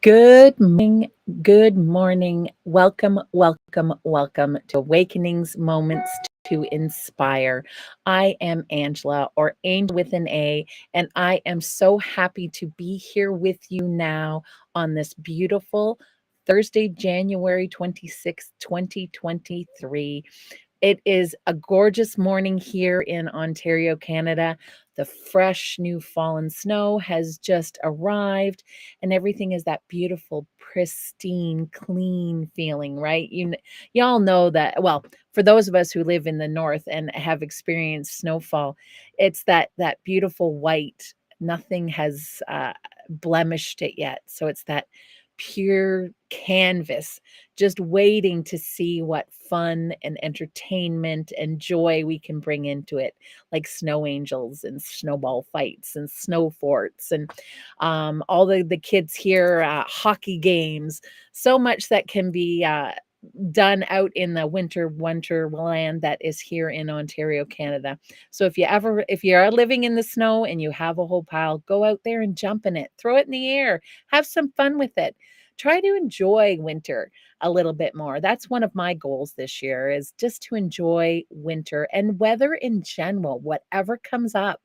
Good morning. Good morning. Welcome, welcome, welcome to Awakenings Moments to Inspire. I am Angela, or Angel with an A, and I am so happy to be here with you now on this beautiful Thursday, January 26th, 2023. It is a gorgeous morning here in Ontario, Canada. The fresh new fallen snow has just arrived, and everything is that beautiful, pristine, clean feeling, right? Y'all know that. Well, for those of us who live in the north and have experienced snowfall, it's that beautiful white. Nothing has blemished it yet, so it's that pure canvas just waiting to see what fun and entertainment and joy we can bring into it, like snow angels and snowball fights and snow forts and all the kids here, hockey games, so much that can be done out in the winter wonderland that is here in Ontario, Canada. So if you are living in the snow and you have a whole pile, go out there and jump in it, throw it in the air, have some fun with it. Try to enjoy winter a little bit more. That's one of my goals this year, is just to enjoy winter and weather in general, whatever comes up.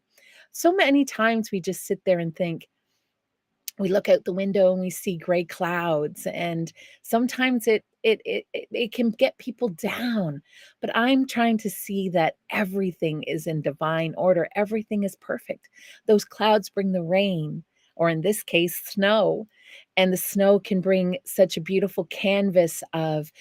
So many times we just sit there and think, we look out the window and we see gray clouds, and sometimes it can get people down. But I'm trying to see that everything is in divine order, everything is perfect. Those clouds bring the rain, or in this case snow, and the snow can bring such a beautiful canvas of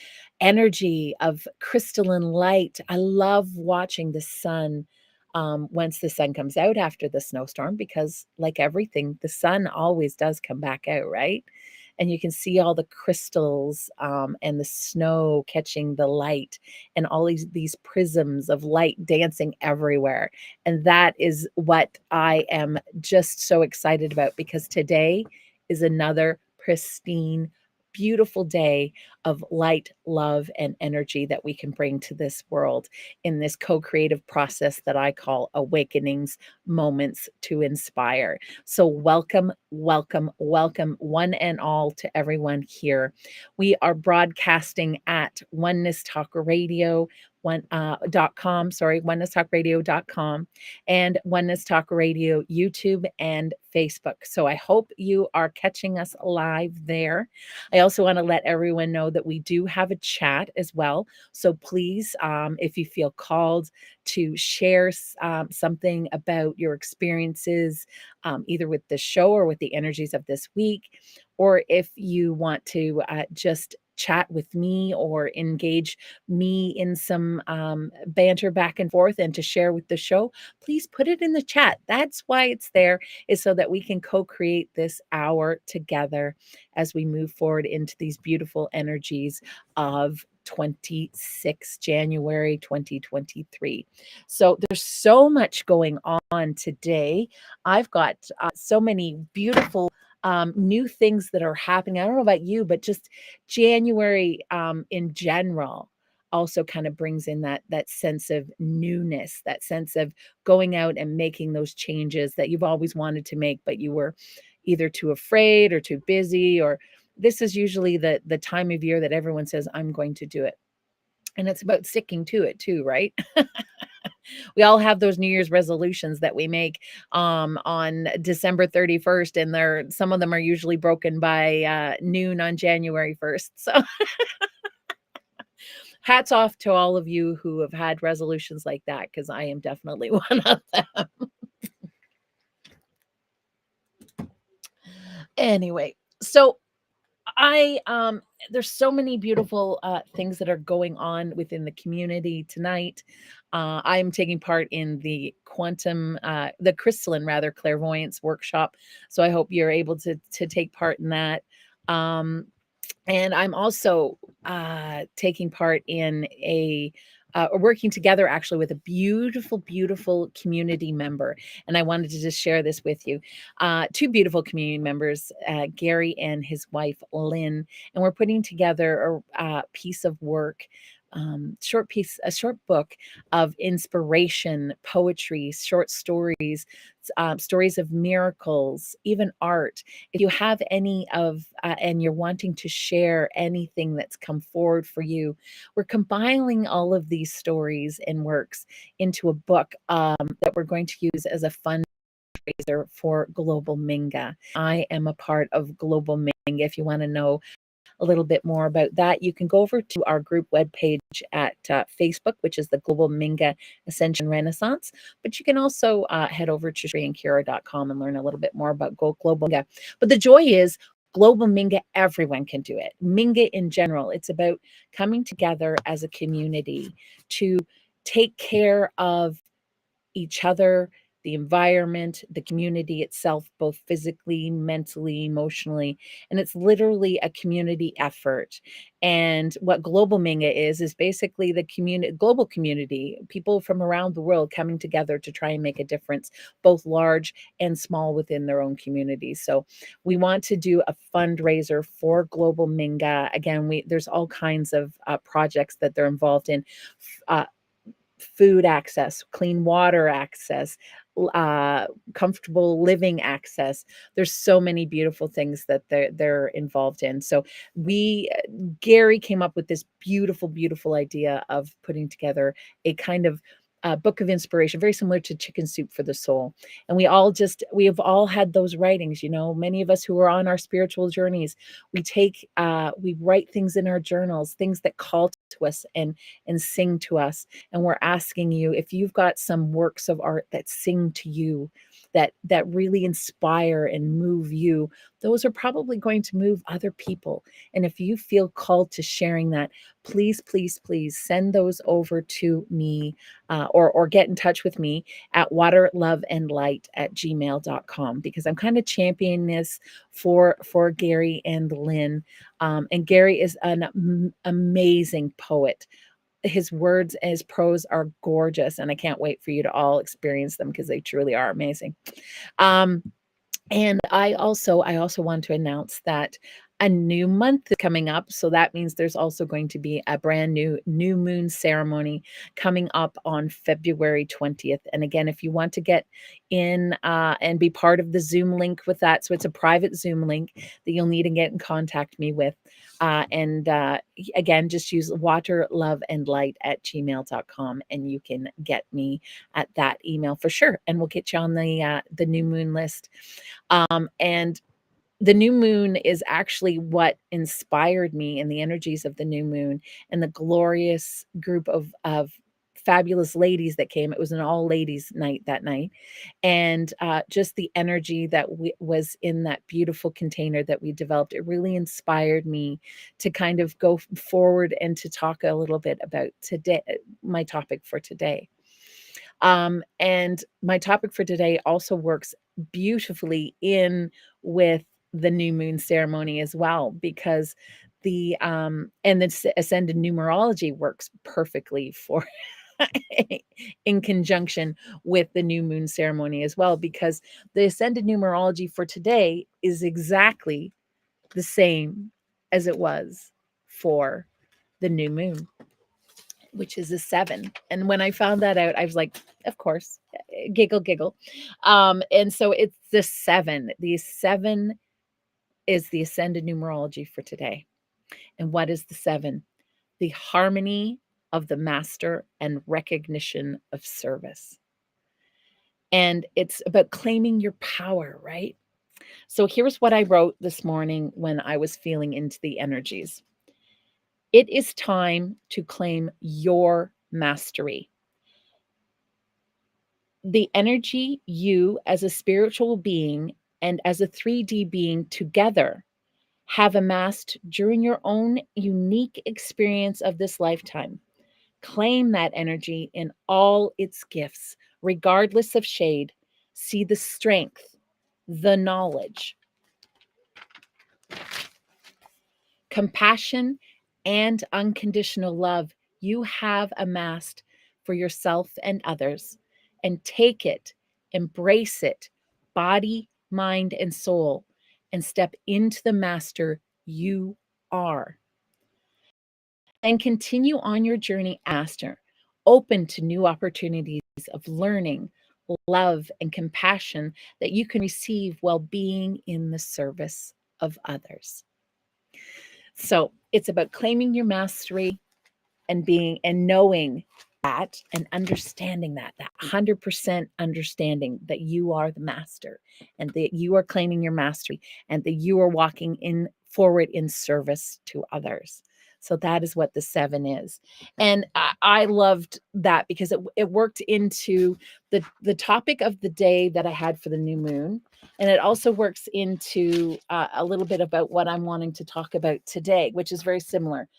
energy, of crystalline light. I love watching the sun, once the sun comes out after the snowstorm, because, like everything, the sun always does come back out, right? And you can see all the crystals, and the snow catching the light, and all these prisms of light dancing everywhere. And that is what I am just so excited about, because today is another pristine, beautiful day of light, love, and energy that we can bring to this world in this co creative process that I call Awakenings Moments to Inspire. So, welcome, welcome, welcome, one and all, to everyone here. We are broadcasting at Oneness Talk Radio. .com, sorry, onenesstalkradio.com, and Oneness Talk Radio YouTube and Facebook. So I hope you are catching us live there. I also want to let everyone know that we do have a chat as well. So please, if you feel called to share something about your experiences, either with the show or with the energies of this week, or if you want to just chat with me or engage me in some banter back and forth and to share with the show, please put it in the chat. That's why it's there, is so that we can co-create this hour together as we move forward into these beautiful energies of 26 January 2023. So there's so much going on today. I've got so many beautiful new things that are happening. I don't know about you, but just January in general also kind of brings in that sense of newness, that sense of going out and making those changes that you've always wanted to make, but you were either too afraid or too busy. Or this is usually the time of year that everyone says, I'm going to do it. And it's about sticking to it too, right? We all have those New Year's resolutions that we make on December 31st, and some of them are usually broken by noon on January 1st. So hats off to all of you who have had resolutions like that, because I am definitely one of them. Anyway, so I there's so many beautiful things that are going on within the community tonight. I'm taking part in the crystalline, rather, clairvoyance workshop. So I hope you're able to take part in that. And I'm also taking part in working together actually with a beautiful, beautiful community member. And I wanted to just share this with you. Two beautiful community members, Gary and his wife, Lynn. And we're putting together a piece of work a short book of inspiration, poetry, short stories, stories of miracles, even art. If you have any of, and you're wanting to share anything that's come forward for you, we're compiling all of these stories and works into a book that we're going to use as a fundraiser for Global Minga. I am a part of Global Minga. If you want to know a little bit more about that, you can go over to our group webpage at Facebook, which is the Global Minga Ascension Renaissance. But you can also head over to shriankira.com and learn a little bit more about Global Minga. But the joy is, Global Minga, everyone can do it. Minga in general, it's about coming together as a community to take care of each other, the environment, the community itself, both physically, mentally, emotionally. And it's literally a community effort. And what Global Minga is basically the global community, people from around the world coming together to try and make a difference, both large and small within their own communities. So we want to do a fundraiser for Global Minga. Again, there's all kinds of projects that they're involved in. Uh, Food access, clean water access, uh, comfortable living access. There's so many beautiful things that they're involved in. So Gary came up with this beautiful idea of putting together a kind of book of inspiration, very similar to Chicken Soup for the Soul. And we have all had those writings, many of us who are on our spiritual journeys, we write things in our journals, things that call to us and sing to us. And we're asking you, if you've got some works of art that sing to you, that really inspire and move you, those are probably going to move other people. And if you feel called to sharing that, please send those over to me, or get in touch with me at waterloveandlight@gmail.com, because I'm kind of championing this for Gary and Lynn. And Gary is an amazing poet. His words and his prose are gorgeous, and I can't wait for you to all experience them, because they truly are amazing. Um, and I also want to announce that a new month is coming up. So that means there's also going to be a brand new moon ceremony coming up on February 20th. And again, if you want to get in and be part of the Zoom link with that, so it's a private Zoom link that you'll need to get in contact me with. And again, just use waterloveandlight@gmail.com, and you can get me at that email for sure. And we'll get you on the new moon list. And the new moon is actually what inspired me, in the energies of the new moon and the glorious group of fabulous ladies that came. It was an all ladies night that night. And just the energy that was in that beautiful container that we developed, it really inspired me to kind of go forward and to talk a little bit about today, my topic for today. And my topic for today also works beautifully in with the new moon ceremony as well, because and the ascended numerology works perfectly for in conjunction with the new moon ceremony as well, because the ascended numerology for today is exactly the same as it was for the new moon, which is a 7. And when I found that out, I was like, of course, giggle. And so it's the 7. The 7 is the ascended numerology for today. And what is the 7? The harmony of the master and recognition of service. And it's about claiming your power, right? So here's what I wrote this morning when I was feeling into the energies. It is time to claim your mastery. The energy, you as a spiritual being and as a 3D being together, have amassed during your own unique experience of this lifetime. Claim that energy in all its gifts, regardless of shade. See the strength, the knowledge, compassion, and unconditional love you have amassed for yourself and others, and take it, embrace it, body, mind, and soul, and step into the master you are. and continue on your journey master, open to new opportunities of learning, love, and compassion that you can receive while being in the service of others. So it's about claiming your mastery and being and knowing that and understanding that 100% understanding that you are the master and that you are claiming your mastery and that you are walking in forward in service to others. So that is what the 7 is. And I loved that because it worked into the topic of the day that I had for the new moon. And it also works into a little bit about what I'm wanting to talk about today, which is very similar.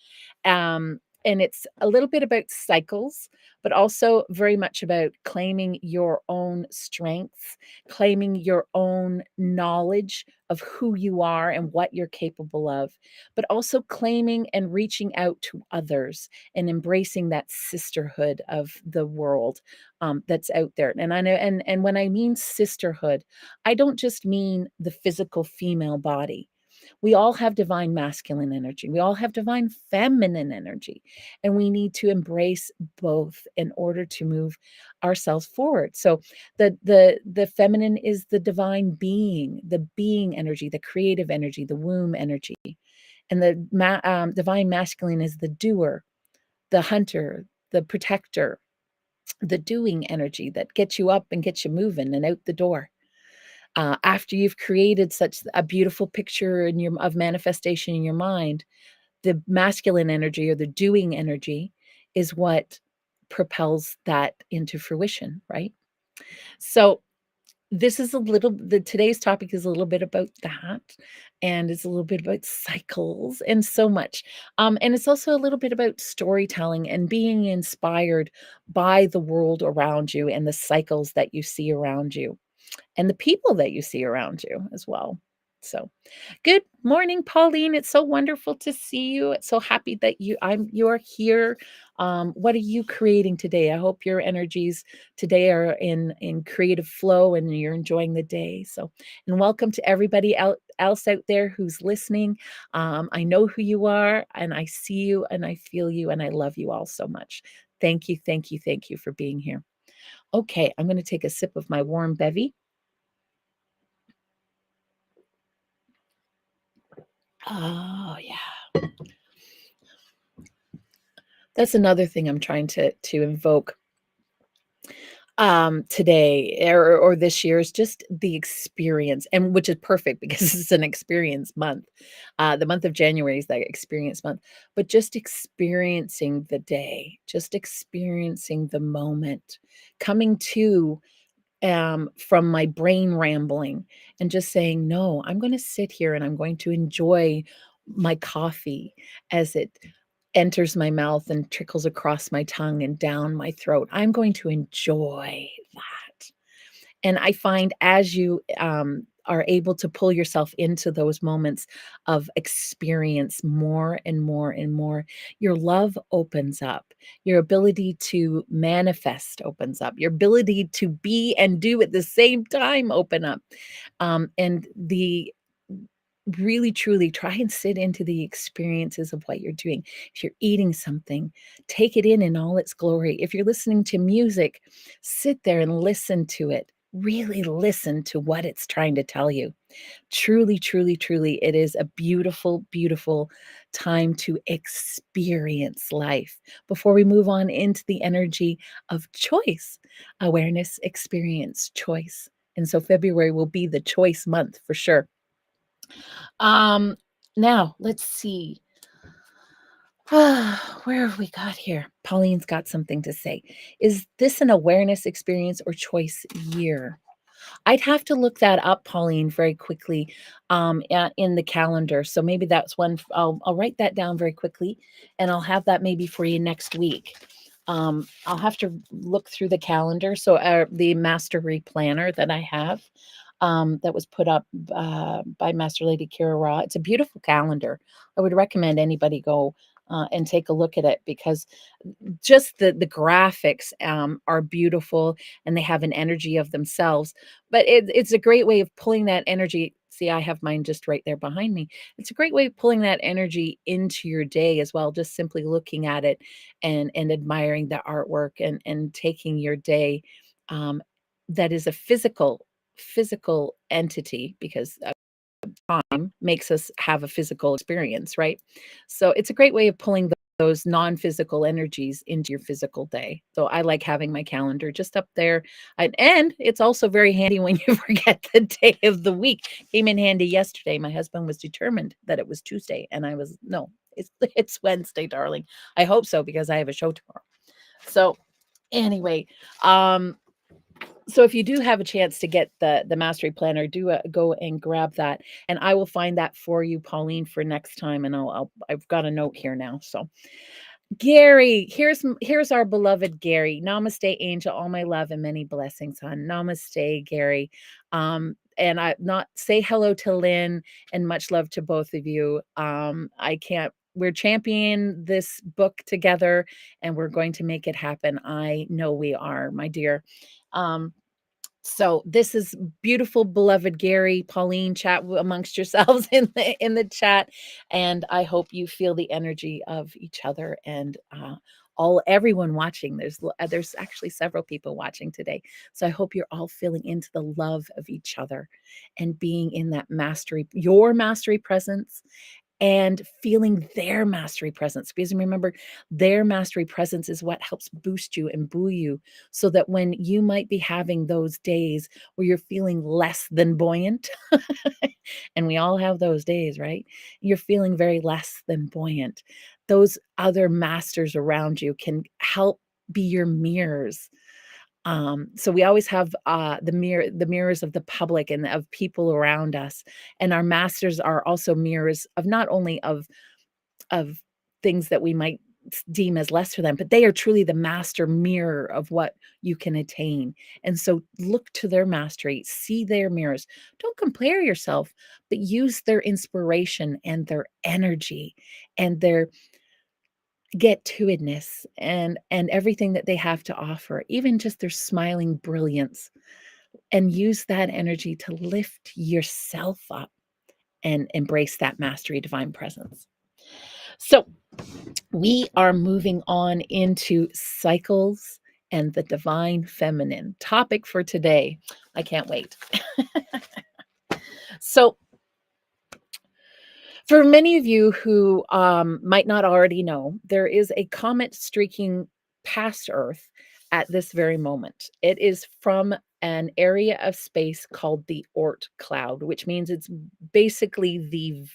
And it's a little bit about cycles, but also very much about claiming your own strengths, claiming your own knowledge of who you are and what you're capable of, but also claiming and reaching out to others and embracing that sisterhood of the world that's out there. And I know, and when I mean sisterhood, I don't just mean the physical female body. We all have divine masculine energy. We all have divine feminine energy. And we need to embrace both in order to move ourselves forward. So the feminine is the divine being, the being energy, the creative energy, the womb energy. And the divine masculine is the doer, the hunter, the protector, the doing energy that gets you up and gets you moving and out the door. After you've created such a beautiful picture in your of manifestation in your mind, the masculine energy or the doing energy is what propels that into fruition, right? So this is a little the today's topic is a little bit about that, and it's a little bit about cycles and so much. And it's also a little bit about storytelling and being inspired by the world around you and the cycles that you see around you and the people that you see around you as well. So, good morning, Pauline. It's so wonderful to see you. It's so happy that you're here. What are you creating today? I hope your energies today are in creative flow and you're enjoying the day. So, and welcome to everybody else out there who's listening. I know who you are, and I see you, and I feel you, and I love you all so much. Thank you, thank you, thank you for being here. Okay, I'm going to take a sip of my warm bevy. Oh, yeah. That's another thing I'm trying to invoke today or this year is just the experience, and which is perfect because it's an experience month. The month of January is that experience month, but just experiencing the day, just experiencing the moment, coming to from my brain rambling and just saying, no, I'm going to sit here and I'm going to enjoy my coffee as it enters my mouth and trickles across my tongue and down my throat. I'm going to enjoy that. And I find as you are able to pull yourself into those moments of experience more and more and more, your love opens up, your ability to manifest opens up, your ability to be and do at the same time open up. And the really truly try and sit into the experiences of what you're doing. If you're eating something, take it in all its glory. If you're listening to music, sit there and listen to it. Really listen to what it's trying to tell you. Truly, truly, truly, it is a beautiful, beautiful time to experience life before we move on into the energy of choice, awareness, experience, choice. And so February will be the choice month for sure. Um, Now let's see. Where have we got here? Pauline's got something to say. Is this an awareness experience or choice year? I'd have to look that up, Pauline, very quickly in the calendar. So maybe that's one. I'll write that down very quickly, and I'll have that maybe for you next week. I'll have to look through the calendar. So the mastery planner that I have that was put up by Master Lady Kira Ra. It's a beautiful calendar. I would recommend anybody go and take a look at it, because just the graphics are beautiful, and they have an energy of themselves. But it's a great way of pulling that energy. See, I have mine just right there behind me. It's a great way of pulling that energy into your day as well, just simply looking at it and admiring the artwork, and taking your day, um, that is a physical entity, because time makes us have a physical experience, right? So it's a great way of pulling those non-physical energies into your physical day. So I like having my calendar just up there. And it's also very handy when you forget the day of the week. Came in handy yesterday. My husband was determined that it was Tuesday, and I was, no, it's Wednesday, darling. I hope so, because I have a show tomorrow. So anyway, um, so if you do have a chance to get the mastery planner, do go and grab that, and I will find that for you, Pauline, for next time. And I've got a note here now. So Gary, here's our beloved Gary. Namaste, angel. All my love and many blessings, hon. Namaste, Gary. And I not say hello to Lynn, and much love to both of you. I can't. We're championing this book together, and we're going to make it happen. I know we are, my dear. Um, so this is beautiful, beloved Gary, Pauline, chat amongst yourselves in the chat, and I hope you feel the energy of each other, and all everyone watching. There's actually several people watching today, so I hope you're all feeling into the love of each other, and being in that mastery, your mastery presence, and feeling their mastery presence. Because remember, their mastery presence is what helps boost you and buoy you, so that when you might be having those days where you're feeling less than buoyant, and we all have those days, right? You're feeling very less than buoyant. Those other masters around you can help be your mirrors. So we always have the mirrors of the public and of people around us, and our masters are also mirrors of not only of things that we might deem as less for them, but they are truly the master mirror of what you can attain. And so look to their mastery, see their mirrors. Don't compare yourself, but use their inspiration and their energy and their get to itness, and everything that they have to offer, even just their smiling brilliance, and use that energy to lift yourself up and embrace that mastery divine presence. So we are moving on into cycles and the divine feminine topic for today. I can't wait. So for many of you who might not already know, there is a comet streaking past Earth at this very moment. It is from an area of space called the Oort cloud, which means it's basically the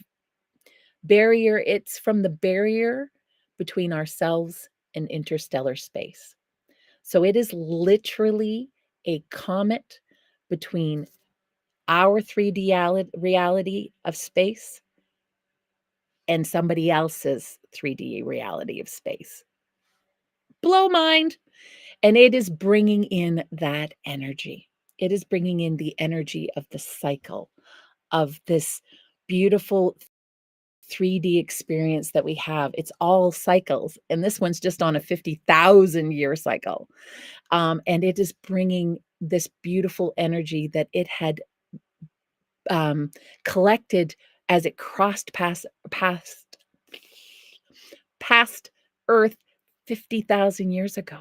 barrier. It's from the barrier between ourselves and interstellar space. So it is literally a comet between our 3D reality of space and somebody else's 3D reality of space. Blow mind. And it is bringing in that energy. It is bringing in the energy of the cycle of this beautiful 3D experience that we have. It's all cycles. And this one's just on a 50,000 year cycle. And it is bringing this beautiful energy that it had collected as it crossed past Earth 50,000 years ago.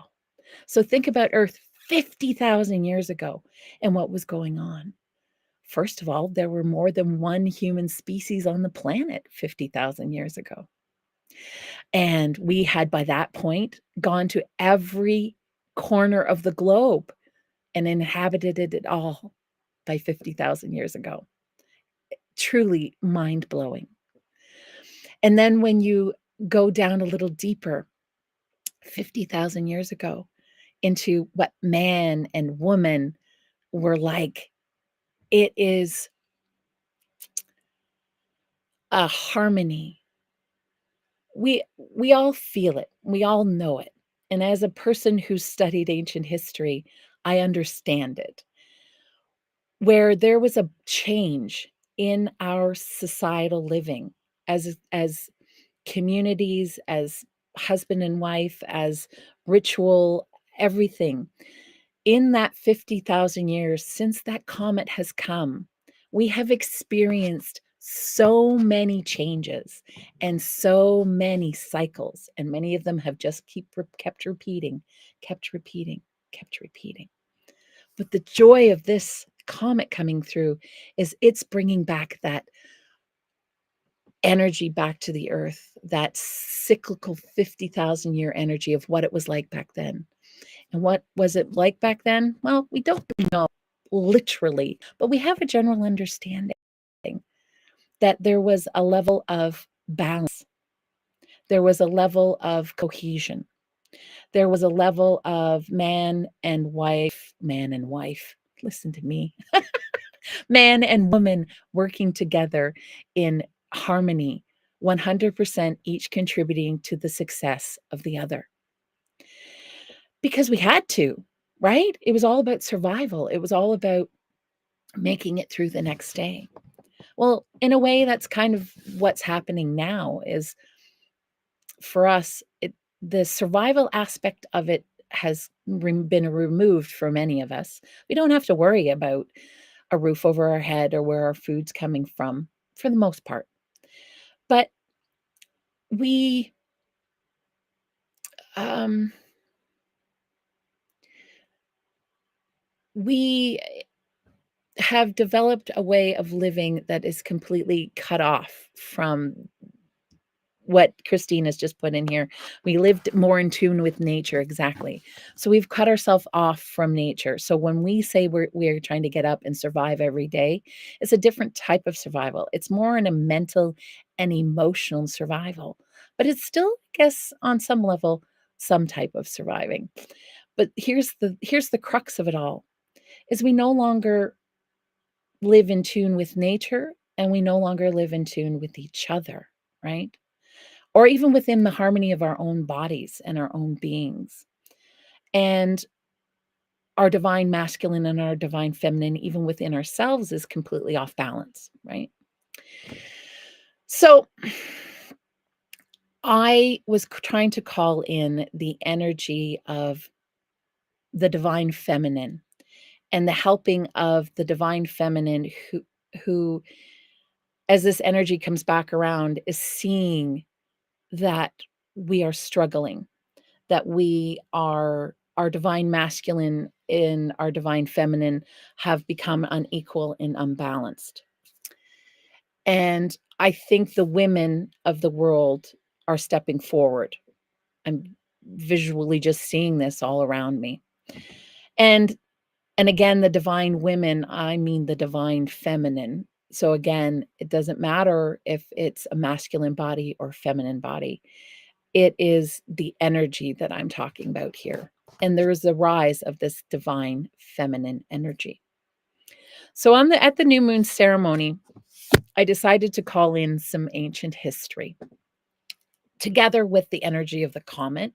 So think about Earth 50,000 years ago and what was going on. First of all, there were more than one human species on the planet 50,000 years ago. And we had, by that point, gone to every corner of the globe and inhabited it all by 50,000 years ago. Truly mind blowing. And then when you go down a little deeper, 50,000 years ago, into what man and woman were like, it is a harmony. We all feel it. We all know it. And as a person who studied ancient history, I understand it. Where there was a change in our societal living as communities, as husband and wife, as ritual, everything. In that 50,000 years since that comet has come, we have experienced so many changes and so many cycles, and many of them have just kept repeating, kept repeating, kept repeating. But the joy of this comet coming through is it's bringing back that energy back to the earth, that cyclical 50,000 year energy of what it was like back then. And what was it like back then? Well, we don't know literally, but we have a general understanding that there was a level of balance, there was a level of cohesion, there was a level of man and wife, listen to me, man and woman working together in harmony, 100% each contributing to the success of the other. Because we had to, right? It was all about survival. It was all about making it through the next day. Well, in a way, that's kind of what's happening now is for us, the survival aspect of it has been removed for many of us. We don't have to worry about a roof over our head or where our food's coming from for the most part. But we um, we have developed a way of living that is completely cut off from what Christine has just put in here. We lived more in tune with nature, exactly. So we've cut ourselves off from nature. So when we say we're trying to get up and survive every day, it's a different type of survival. It's more in a mental and emotional survival, but it's still, I guess, on some level, some type of surviving. But here's the crux of it all: is we no longer live in tune with nature, and we no longer live in tune with each other, right? Or even within the harmony of our own bodies and our own beings. And our divine masculine and our divine feminine, even within ourselves, is completely off balance, right? So I was trying to call in the energy of the divine feminine and the helping of the divine feminine who as this energy comes back around is seeing that we are struggling, that we are our divine masculine and our divine feminine have become unequal and unbalanced. And I think the women of the world are stepping forward. I'm visually just seeing this all around me. And again, the divine women, I mean the divine feminine. So again, it doesn't matter if it's a masculine body or feminine body. It is the energy that I'm talking about here. And there is a rise of this divine feminine energy. So at the new moon ceremony, I decided to call in some ancient history together with the energy of the comet,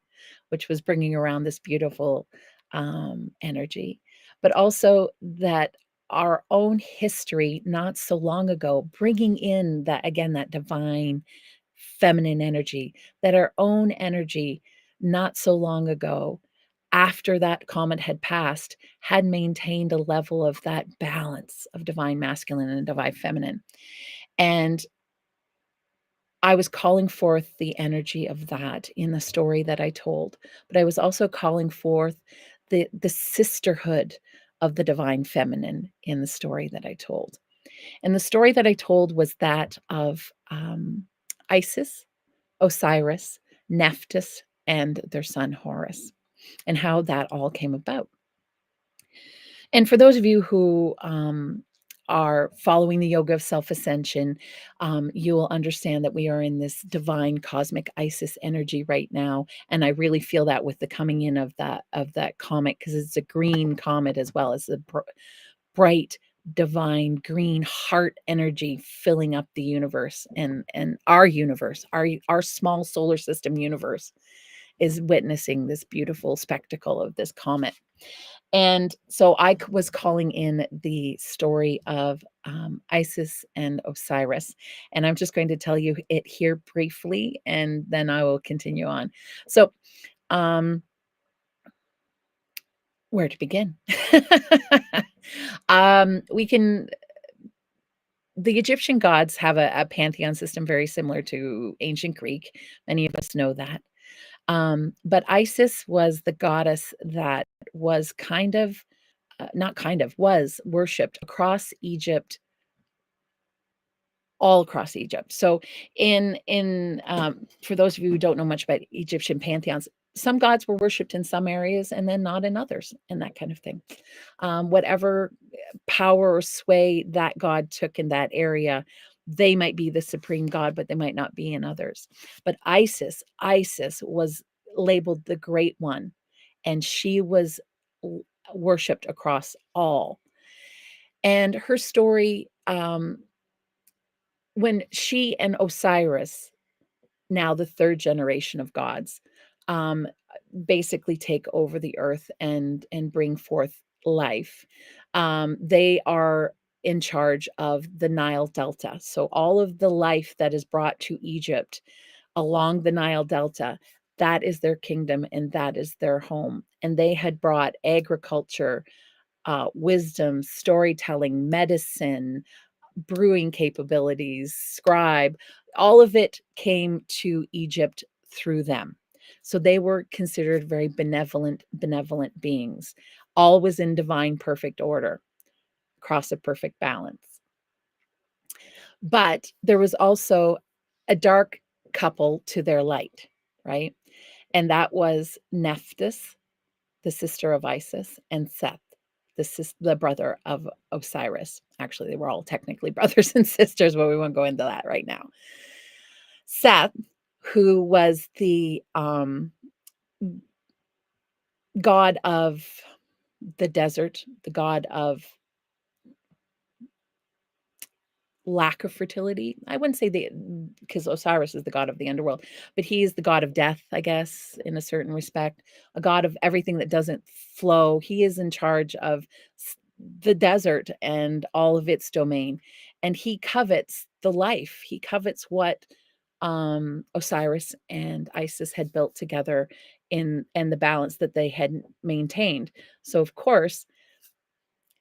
which was bringing around this beautiful energy, but also that our own history not so long ago, bringing in that, again, that divine feminine energy, that our own energy not so long ago, after that comet had passed, had maintained a level of that balance of divine masculine and divine feminine. And I was calling forth the energy of that in the story that I told, but I was also calling forth the sisterhood of the divine feminine in the story that I told. And the story that I told was that of Isis, Osiris, Nephthys, and their son Horus, and how that all came about. And for those of you who are following the yoga of self-ascension, you will understand that we are in this divine cosmic Isis energy right now. And I really feel that with the coming in of that comet, because it's a green comet as well as the bright divine green heart energy filling up the universe and our universe, our small solar system universe. is witnessing this beautiful spectacle of this comet. And so I was calling in the story of Isis and Osiris. And I'm just going to tell you it here briefly, and then I will continue on. So, um, where to begin? We can, the Egyptian gods have a pantheon system very similar to ancient Greek. Many of us know that. But Isis was the goddess that was kind of, not kind of, was worshipped across Egypt, all across Egypt. So for those of you who don't know much about Egyptian pantheons, some gods were worshipped in some areas and then not in others, and that kind of thing. Whatever power or sway that god took in that area, they might be the supreme god, but they might not be in others. But Isis was labeled the Great One, and she was worshipped across all. And her story, when she and Osiris, now the third generation of gods, um, basically take over the earth and bring forth life. They are in charge of the Nile Delta. So all of the life that is brought to Egypt along the Nile Delta, that is their kingdom and that is their home. And they had brought agriculture, wisdom, storytelling, medicine, brewing capabilities, scribe, all of it came to Egypt through them. So they were considered very benevolent beings. All was in divine perfect order, across a perfect balance. But there was also a dark couple to their light, right? And that was Nephthys, the sister of Isis, and Seth, the brother of Osiris. Actually, they were all technically brothers and sisters, but we won't go into that right now. Seth, who was the god of the desert, the god of lack of fertility. I wouldn't say because Osiris is the god of the underworld, but he is the god of death, I guess, in a certain respect, a god of everything that doesn't flow. He is in charge of the desert and all of its domain, and he covets the life. He covets what Osiris and Isis had built together in and the balance that they had maintained. So of course,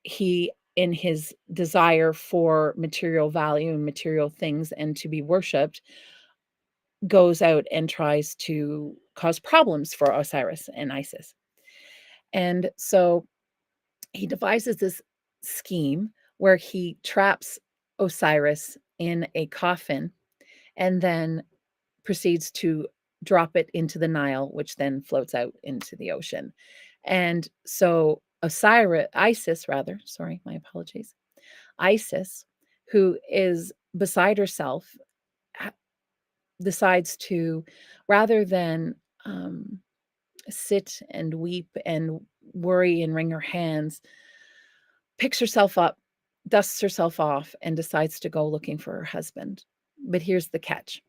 he, in his desire for material value and material things and to be worshipped, goes out and tries to cause problems for Osiris and Isis. And so he devises this scheme where he traps Osiris in a coffin and then proceeds to drop it into the Nile, which then floats out into the ocean. And so Isis, rather, sorry, my apologies. Isis, who is beside herself, decides to, rather than sit and weep and worry and wring her hands, picks herself up, dusts herself off, and decides to go looking for her husband. But here's the catch.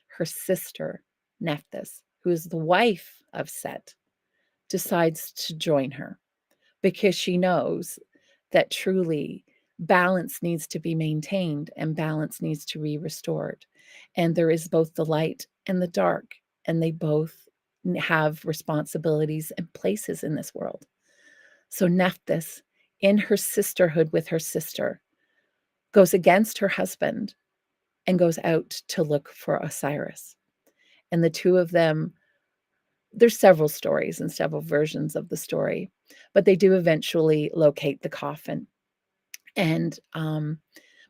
Her sister, Nephthys, who is the wife of Set, decides to join her because she knows that truly balance needs to be maintained and balance needs to be restored. And there is both the light and the dark, and they both have responsibilities and places in this world. So Nephthys, in her sisterhood with her sister, goes against her husband and goes out to look for Osiris. And the two of them, there's several stories and several versions of the story, but they do eventually locate the coffin. And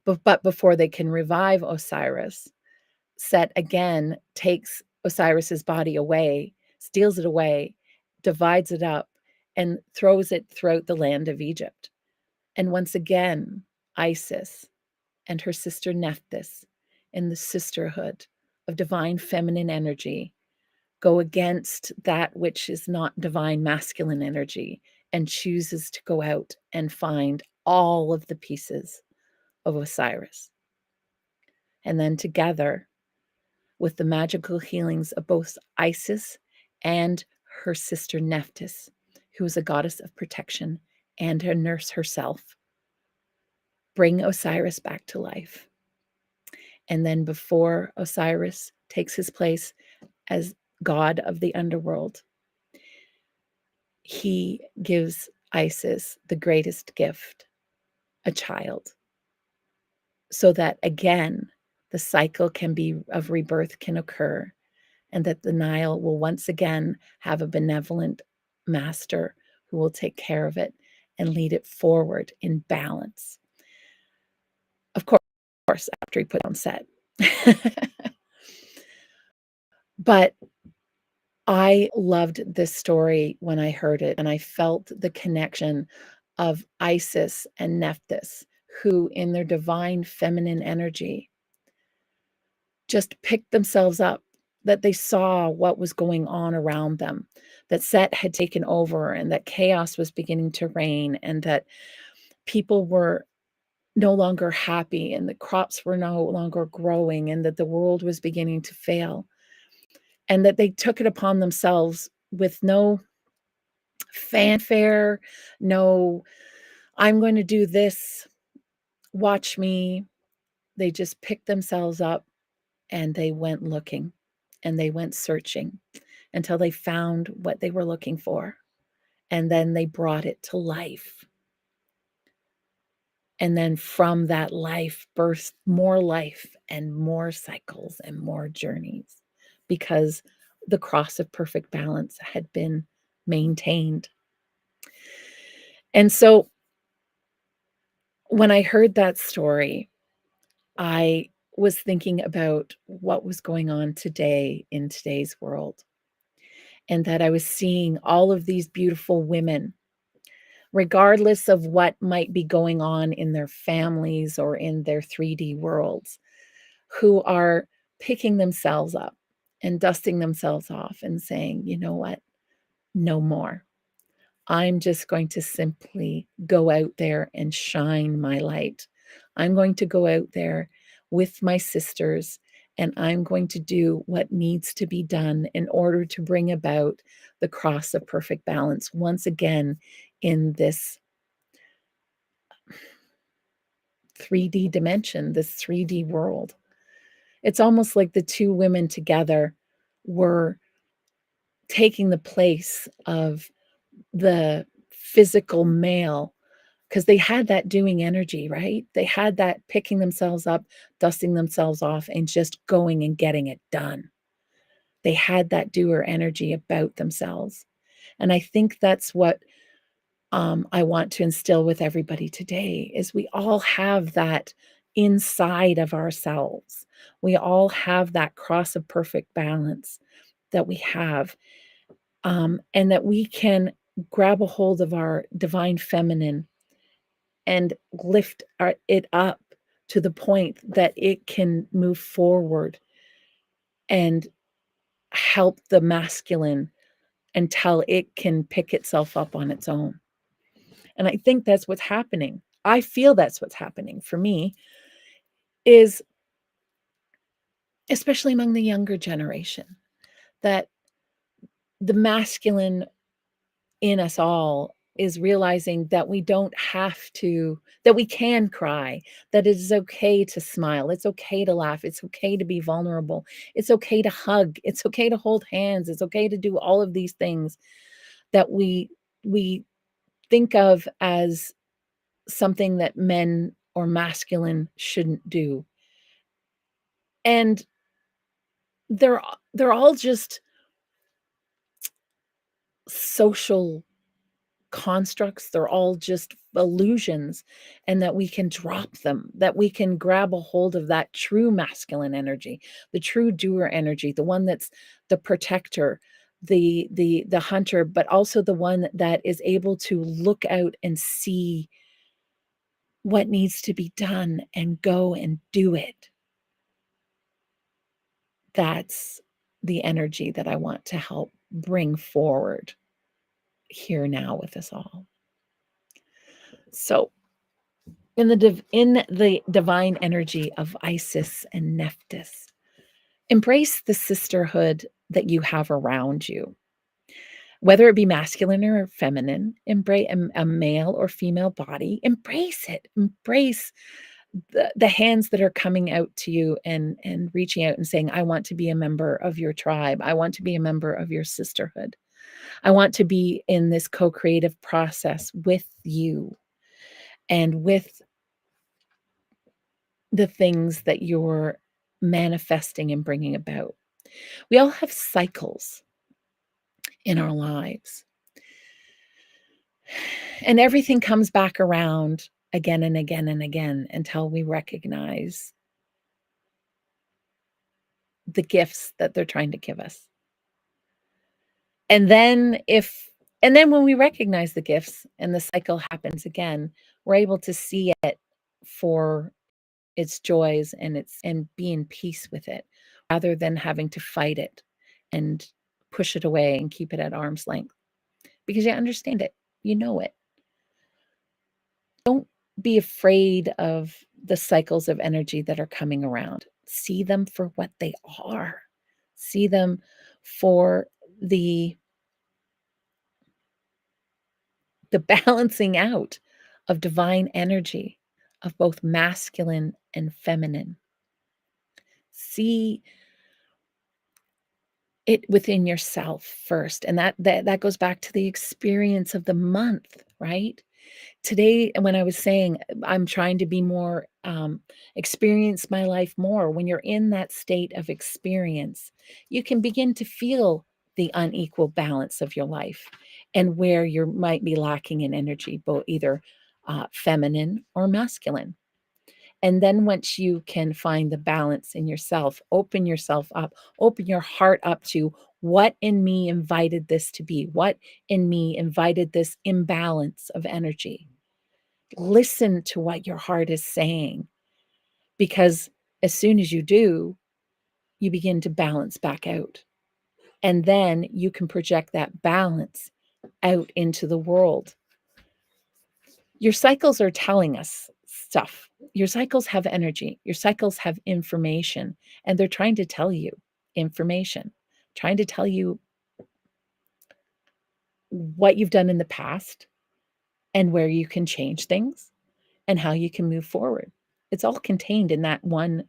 but before they can revive Osiris, Set again takes Osiris's body away, steals it away, divides it up, and throws it throughout the land of Egypt. And once again, Isis and her sister Nephthys, in the sisterhood of divine feminine energy, go against that which is not divine masculine energy and chooses to go out and find all of the pieces of Osiris. And then together, with the magical healings of both Isis and her sister Nephthys, who is a goddess of protection and a nurse herself, bring Osiris back to life. And then before Osiris takes his place as god of the underworld, he gives Isis the greatest gift, a child, so that again the cycle of rebirth can occur, and that the Nile will once again have a benevolent master who will take care of it and lead it forward in balance. Of course, after he put on set. But I loved this story when I heard it, and I felt the connection of Isis and Nephthys, who in their divine feminine energy just picked themselves up, that they saw what was going on around them, that Set had taken over and that chaos was beginning to reign, and that people were no longer happy and the crops were no longer growing, and that the world was beginning to fail, and that they took it upon themselves with no fanfare, no, I'm going to do this, watch me. They just picked themselves up and they went looking and they went searching until they found what they were looking for. And then they brought it to life. And then from that life birthed more life and more cycles and more journeys, because the cross of perfect balance had been maintained. And so when I heard that story, I was thinking about what was going on today in today's world, and that I was seeing all of these beautiful women, regardless of what might be going on in their families or in their 3D worlds, who are picking themselves up and dusting themselves off and saying, you know what, no more. I'm just going to simply go out there and shine my light. I'm going to go out there with my sisters, and I'm going to do what needs to be done in order to bring about the cross of perfect balance once again in this 3D dimension, this 3D world. It's almost like the two women together were taking the place of the physical male, because they had that doing energy, right? They had that picking themselves up, dusting themselves off, and just going and getting it done. They had that doer energy about themselves. And I think that's what I want to instill with everybody today, is we all have that inside of ourselves. We all have that cross of perfect balance that we have, and that we can grab a hold of our divine feminine and lift it up to the point that it can move forward and help the masculine until it can pick itself up on its own. And I think that's what's happening. I feel that's what's happening for me, is especially among the younger generation, that the masculine in us all is realizing that we don't have to, that we can cry, that it is okay to smile, it's okay to laugh, it's okay to be vulnerable, it's okay to hug, it's okay to hold hands, it's okay to do all of these things that we think of as something that men or masculine shouldn't do. And they're all just social constructs, they're all just illusions, and that we can drop them, that we can grab a hold of that true masculine energy, the true doer energy, the one that's the protector, the hunter, but also the one that is able to look out and see what needs to be done and go and do it. That's the energy that I want to help bring forward here now with us all. So in the divine energy of Isis and Nephthys, embrace the sisterhood that you have around you. whether it be masculine or feminine, embrace a male or female body, embrace it. Embrace the hands that are coming out to you and reaching out and saying, I want to be a member of your tribe. I want to be a member of your sisterhood. I want to be in this co-creative process with you and with the things that you're manifesting and bringing about. We all have cycles in our lives, and everything comes back around again and again and again until we recognize the gifts that they're trying to give us. And then when we recognize the gifts and the cycle happens again, we're able to see it for its joys and be in peace with it rather than having to fight it and push it away and keep it at arm's length, because you understand it, you know it. Don't be afraid of the cycles of energy that are coming around. See them for what they are. See them for the balancing out of divine energy, of both masculine and feminine. See it within yourself first. And that goes back to the experience of the month, right? Today, when I was saying I'm trying to be more, experience my life more, when you're in that state of experience, you can begin to feel the unequal balance of your life and where you might be lacking in energy, both either feminine or masculine. And then once you can find the balance in yourself, open yourself up, open your heart up to what in me invited this to be, what in me invited this imbalance of energy. Listen to what your heart is saying, because as soon as you do, you begin to balance back out. And then you can project that balance out into the world. Your cycles are telling us stuff. Your cycles have energy. Your cycles have information, and they're trying to tell you information, trying to tell you what you've done in the past and where you can change things and how you can move forward. It's all contained in that one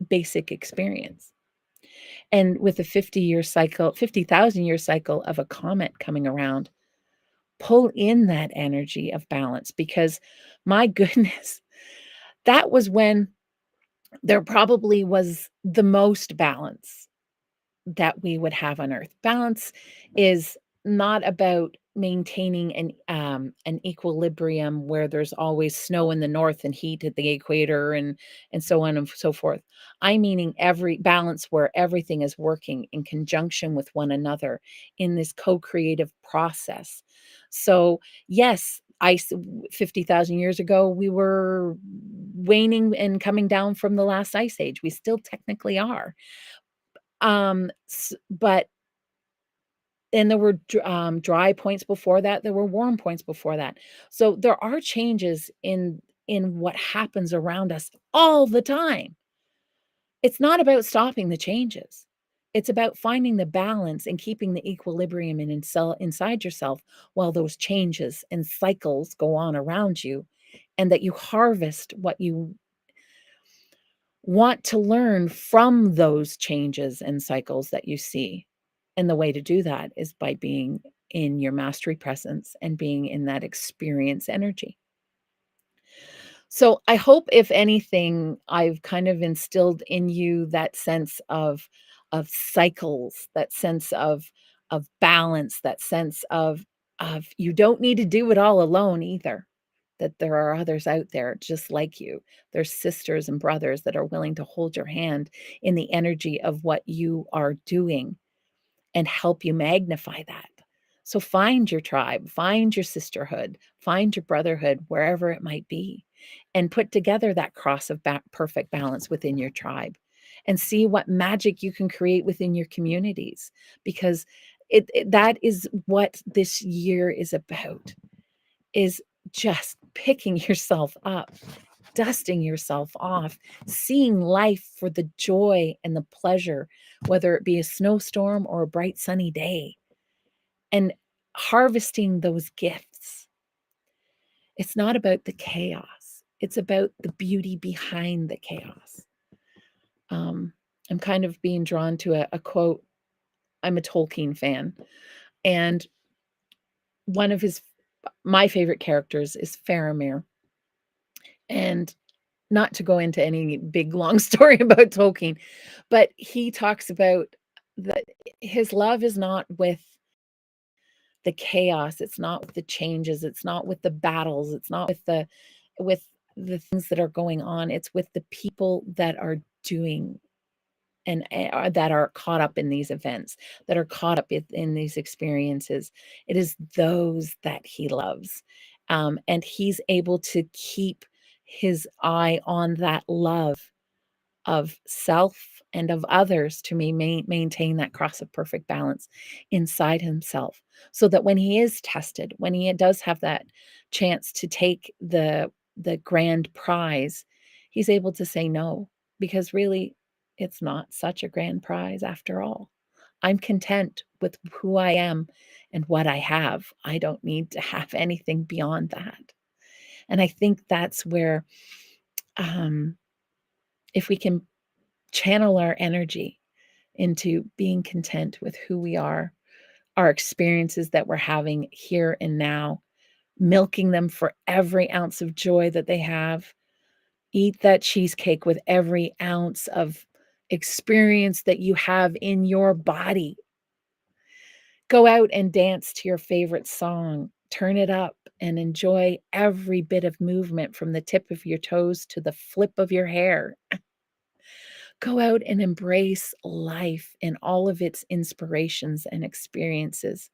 basic experience. And with a 50-year cycle, 50,000 year cycle of a comet coming around, pull in that energy of balance, because my goodness, that was when there probably was the most balance that we would have on Earth. Balance is not about maintaining an equilibrium where there's always snow in the north and heat at the equator and so on and so forth. I meaning every balance where everything is working in conjunction with one another in this co-creative process. So yes, 50,000 years ago, we were waning and coming down from the last ice age. We still technically are. But and there were dry points before that, there were warm points before that. So there are changes in what happens around us all the time. It's not about stopping the changes. It's about finding the balance and keeping the equilibrium inside yourself while those changes and cycles go on around you, and that you harvest what you want to learn from those changes and cycles that you see. And the way to do that is by being in your mastery presence and being in that experience energy. So I hope, if anything, I've kind of instilled in you that sense of cycles, that sense of balance, that sense of you don't need to do it all alone either. That there are others out there just like you. There's sisters and brothers that are willing to hold your hand in the energy of what you are doing and help you magnify that. So find your tribe, find your sisterhood, find your brotherhood, wherever it might be, and put together that cross of perfect balance within your tribe, and see what magic you can create within your communities, because that is what this year is about, is just picking yourself up, dusting yourself off, seeing life for the joy and the pleasure, whether it be a snowstorm or a bright sunny day, and harvesting those gifts. It's not about the chaos. It's about the beauty behind the chaos. I'm kind of being drawn to a quote. I'm a Tolkien fan, and one of my favorite characters is Faramir. And not to go into any big long story about Tolkien, but he talks about that his love is not with the chaos, it's not with the changes, it's not with the battles, it's not with the things that are going on, it's with the people that are doing and that are caught up in these events, that are caught up in these experiences. It is those that he loves. And he's able to keep his eye on that love of self and of others to maintain that cross of perfect balance inside himself, so that when he is tested, when he does have that chance to take the grand prize, he's able to say no, because really it's not such a grand prize after all. I'm content with who I am and what I have. I don't need to have anything beyond that. And I think that's where, if we can channel our energy into being content with who we are, our experiences that we're having here and now, milking them for every ounce of joy that they have. Eat that cheesecake with every ounce of experience that you have in your body. Go out and dance to your favorite song. Turn it up and enjoy every bit of movement from the tip of your toes to the flip of your hair. Go out and embrace life in all of its inspirations and experiences.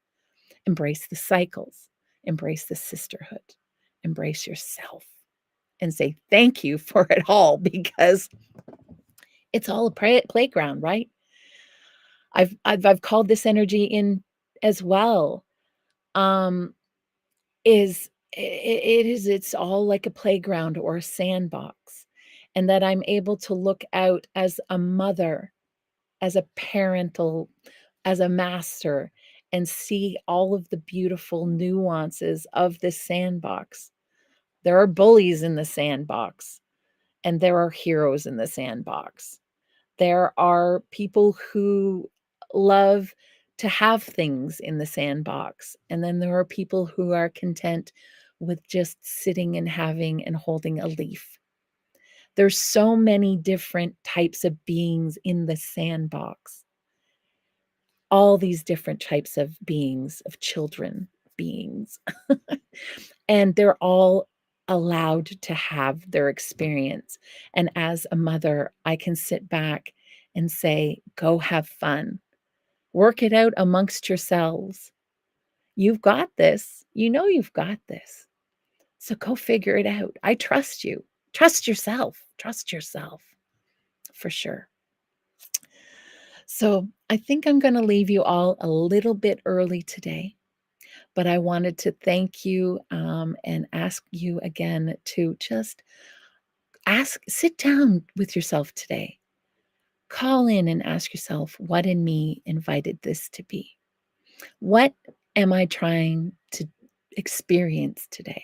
Embrace the cycles, embrace the sisterhood, embrace yourself, and say thank you for it all, because it's all a playground, right? I've called this energy in as well. Is it's all like a playground or a sandbox, and that I'm able to look out as a mother, as a parental, as a master, and see all of the beautiful nuances of this sandbox. There are bullies in the sandbox, and there are heroes in the sandbox. There are people who love to have things in the sandbox, and then there are people who are content with just sitting and having and holding a leaf. There's so many different types of beings in the sandbox. All these different types of beings, of children, beings. And they're all allowed to have their experience. And as a mother, I can sit back and say, go have fun. Work it out amongst yourselves. You've got this. You know you've got this. So go figure it out. I trust you. Trust yourself. Trust yourself, for sure. So I think I'm going to leave you all a little bit early today, but I wanted to thank you, and ask you again to just sit down with yourself today. Call in and ask yourself, what in me invited this to be? What am I trying to experience today?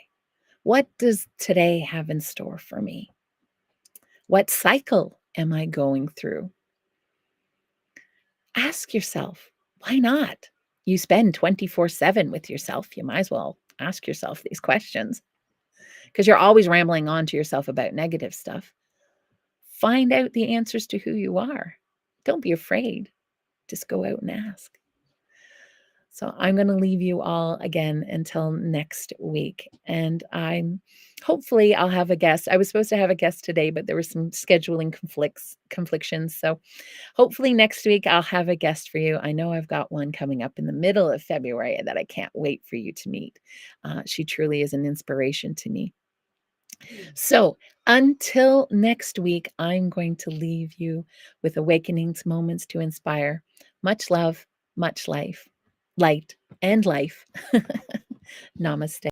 What does today have in store for me? What cycle am I going through? Ask yourself, why not? You spend 24/7 with yourself. You might as well ask yourself these questions, because you're always rambling on to yourself about negative stuff. Find out the answers to who you are. Don't be afraid. Just go out and ask. So I'm going to leave you all again until next week. And hopefully I'll have a guest. I was supposed to have a guest today, but there were some scheduling conflictions. So hopefully next week I'll have a guest for you. I know I've got one coming up in the middle of February that I can't wait for you to meet. She truly is an inspiration to me. So until next week, I'm going to leave you with awakenings, moments to inspire. Much love, much life, light, and life. Namaste.